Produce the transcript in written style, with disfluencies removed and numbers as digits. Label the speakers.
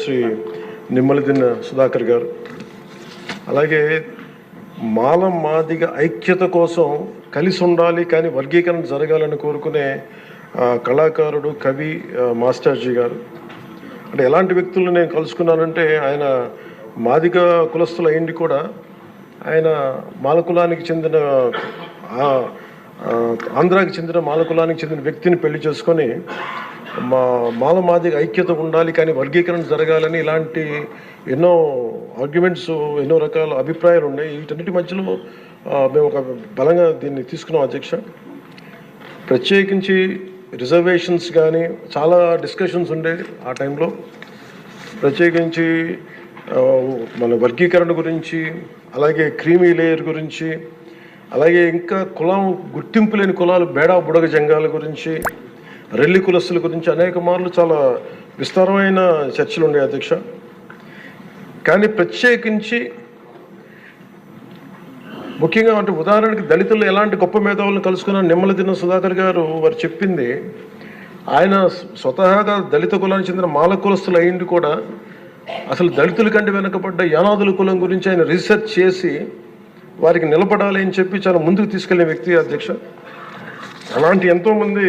Speaker 1: శ్రీ నిమ్మలదిన్న సుధాకర్ గారు, అలాగే మాదిగ ఐక్యత కోసం కలిసి ఉండాలి కానీ వర్గీకరణ జరగాలని కోరుకునే కళాకారుడు కవి మాస్టర్జీ గారు. అంటే ఎలాంటి వ్యక్తులను నేను కలుసుకున్నానంటే, ఆయన మాదిగ కులస్తులు అయింది కూడా ఆయన మాలకులానికి చెందిన ఆంధ్రాకి చెందిన మాలకులానికి చెందిన వ్యక్తిని పెళ్లి చేసుకొని మాదిగ ఐక్యత ఉండాలి కానీ వర్గీకరణ జరగాలని ఇలాంటి ఎన్నో ఆర్గ్యుమెంట్స్, ఎన్నో రకాల అభిప్రాయాలు ఉన్నాయి. వీటన్నిటి మధ్యలో మేము ఒక బలంగా దీన్ని తీసుకున్నాం అధ్యక్ష. ప్రత్యేకించి రిజర్వేషన్స్ కానీ చాలా డిస్కషన్స్ ఉండేది ఆ టైంలో. ప్రత్యేకించి మన వర్గీకరణ గురించి, అలాగే క్రీమీ లేయర్ గురించి, అలాగే ఇంకా కులం గుర్తింపు లేని కులాలు బేడా బుడగ జంగాల గురించి, రెల్లి కులస్తుల గురించి అనేక మార్లు చాలా విస్తారమైన చర్చలు ఉన్నాయి అధ్యక్ష. కానీ ప్రత్యేకించి ముఖ్యంగా అంటే ఉదాహరణకి దళితులు ఎలాంటి గొప్ప మేధావులను కలుసుకున్న నిమ్మలదిన్న సుధాకర్ గారు వారు చెప్పింది, ఆయన స్వతహాగా దళిత కులానికి చెందిన మాల కులస్తులు అయింది కూడా అసలు దళితుల కంటే వెనుకబడ్డ యానాదుల కులం గురించి ఆయన రీసెర్చ్ చేసి వారికి నిలబడాలి అని చెప్పి చాలా ముందుకు తీసుకెళ్లే వ్యక్తి అధ్యక్ష. అలాంటి ఎంతోమంది